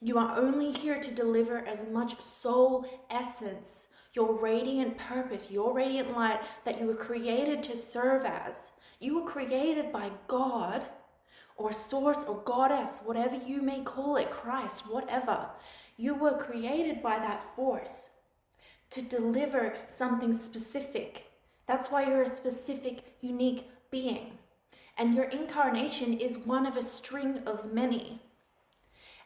You are only here to deliver as much soul essence, your radiant purpose, your radiant light that you were created to serve as. You were created by God or source or goddess, whatever you may call it, Christ, whatever. You were created by that force to deliver something specific. That's why you're a specific, unique being. And your incarnation is one of a string of many.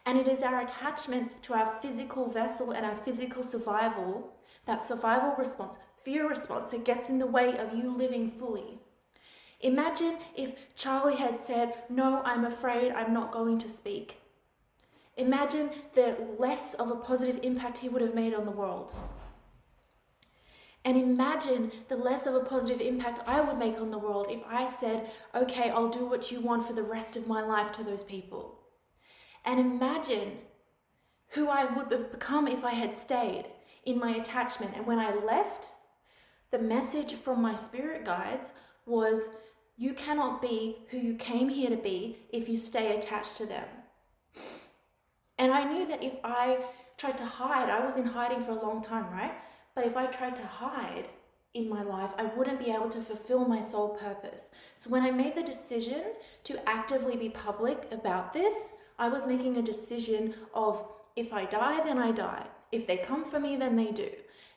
And it is our attachment to our physical vessel and our physical survival, that survival response, fear response, that gets in the way of you living fully. Imagine if Charlie had said, "No, I'm afraid I'm not going to speak." Imagine the less of a positive impact he would have made on the world. And imagine the less of a positive impact I would make on the world if I said, "Okay, I'll do what you want for the rest of my life," to those people. And imagine who I would have become if I had stayed in my attachment. And when I left, the message from my spirit guides was, you cannot be who you came here to be if you stay attached to them. And I knew that if I tried to hide, I was in hiding for a long time, right? But if I tried to hide in my life, I wouldn't be able to fulfill my soul purpose. So when I made the decision to actively be public about this, I was making a decision of, if I die, then I die. If they come for me, then they do.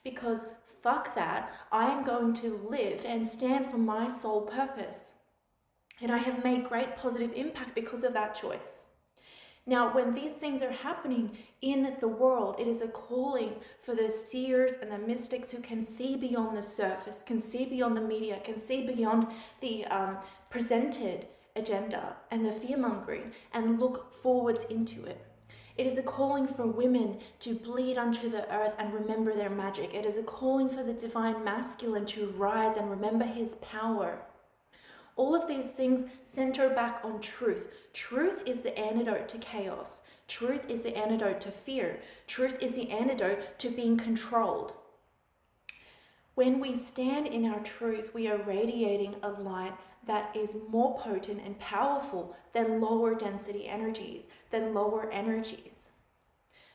Because fuck that, I am going to live and stand for my soul purpose. And I have made great positive impact because of that choice. Now, when these things are happening in the world, it is a calling for the seers and the mystics who can see beyond the surface, can see beyond the media, can see beyond the presented agenda and the fear-mongering and look forwards into it. It is a calling for women to bleed unto the earth and remember their magic. It is a calling for the divine masculine to rise and remember his power. All of these things center back on truth. Truth is the antidote to chaos. Truth is the antidote to fear. Truth is the antidote to being controlled. When we stand in our truth, we are radiating a light that is more potent and powerful than lower density energies, than lower energies.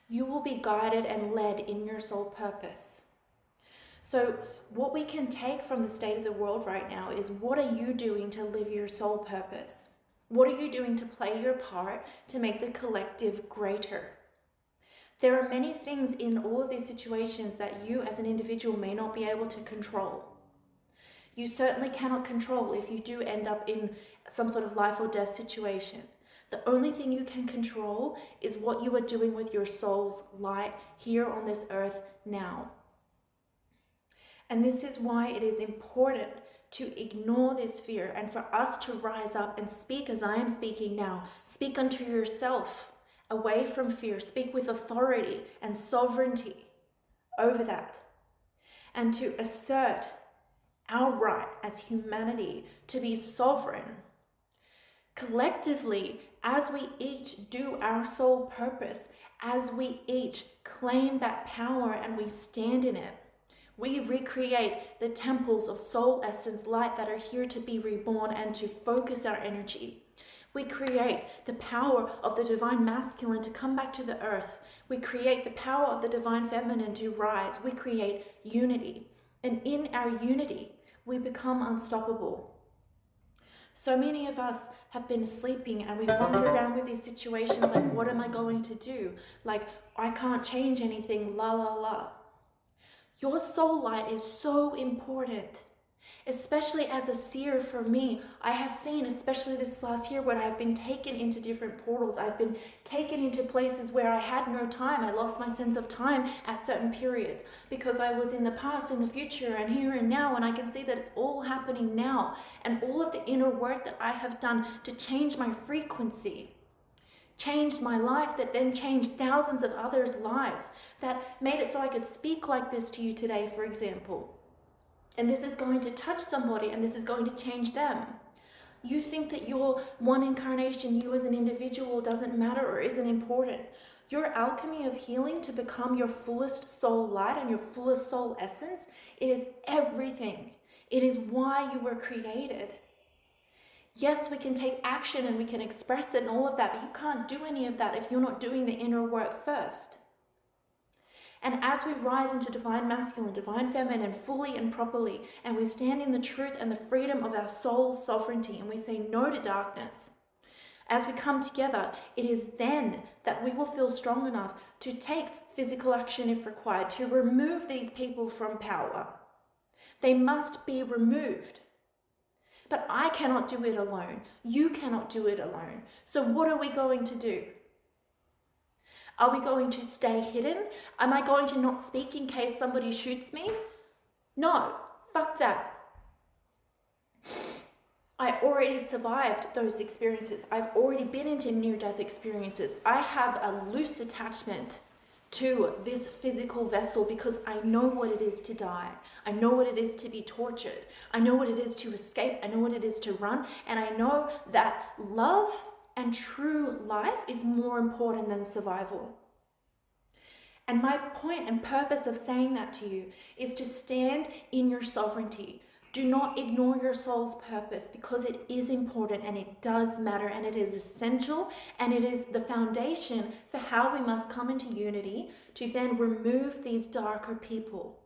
You will be guided and led in your soul purpose. So what we can take from the state of the world right now is, what are you doing to live your soul purpose? What are you doing to play your part to make the collective greater? There are many things in all of these situations that you as an individual may not be able to control. You certainly cannot control if you do end up in some sort of life or death situation. The only thing you can control is what you are doing with your soul's light here on this earth now. And this is why it is important to ignore this fear and for us to rise up and speak as I am speaking now. Speak unto yourself, away from fear. Speak with authority and sovereignty over that. And to assert our right as humanity to be sovereign. Collectively, as we each do our soul purpose, as we each claim that power and we stand in it, we recreate the temples of soul essence light that are here to be reborn and to focus our energy. We create the power of the divine masculine to come back to the earth. We create the power of the divine feminine to rise. We create unity. And in our unity, we become unstoppable. So many of us have been sleeping and we wander around with these situations like, what am I going to do? Like, I can't change anything, la la la. Your soul light is so important, especially as a seer. For me, I have seen, especially this last year, when I've been taken into different portals. I've been taken into places where I had no time. I lost my sense of time at certain periods because I was in the past, in the future, and here and now, and I can see that it's all happening now. And all of the inner work that I have done to change my frequency changed my life, that then changed thousands of others' lives, that made it so I could speak like this to you today, for example. And this is going to touch somebody and this is going to change them. You think that your one incarnation, you as an individual, doesn't matter or isn't important. Your alchemy of healing to become your fullest soul light and your fullest soul essence, it is everything. It is why you were created. Yes, we can take action and we can express it and all of that, but you can't do any of that if you're not doing the inner work first. And as we rise into divine masculine, divine feminine, fully and properly, and we stand in the truth and the freedom of our soul's sovereignty, and we say no to darkness, as we come together, it is then that we will feel strong enough to take physical action if required, to remove these people from power. They must be removed. But I cannot do it alone. You cannot do it alone. So what are we going to do? Are we going to stay hidden? Am I going to not speak in case somebody shoots me? No, fuck that. I already survived those experiences. I've already been into near-death experiences. I have a loose attachment to this physical vessel because I know what it is to die. I know what it is to be tortured. I know what it is to escape. I know what it is to run. And I know that love and true life is more important than survival. And my point and purpose of saying that to you is to stand in your sovereignty. Do not ignore your soul's purpose, because it is important and it does matter and it is essential, and it is the foundation for how we must come into unity to then remove these darker people.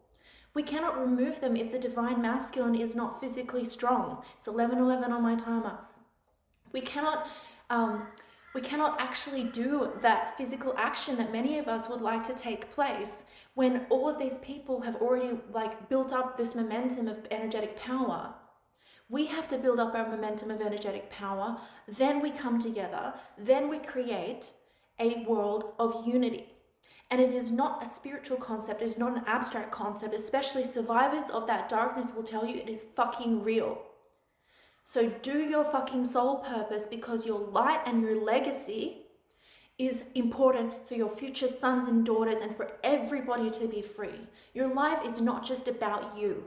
We cannot remove them if the divine masculine is not physically strong. It's 11:11 on my timer. We cannot actually do that physical action that many of us would like to take place when all of these people have already built up this momentum of energetic power. We have to build up our momentum of energetic power, then we come together, then we create a world of unity. And it is not a spiritual concept, it is not an abstract concept, especially survivors of that darkness will tell you it is fucking real. So do your fucking soul purpose, because your light and your legacy is important for your future sons and daughters and for everybody to be free. Your life is not just about you.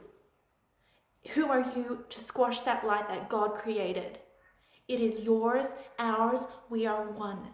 Who are you to squash that light that God created? It is yours, ours, we are one.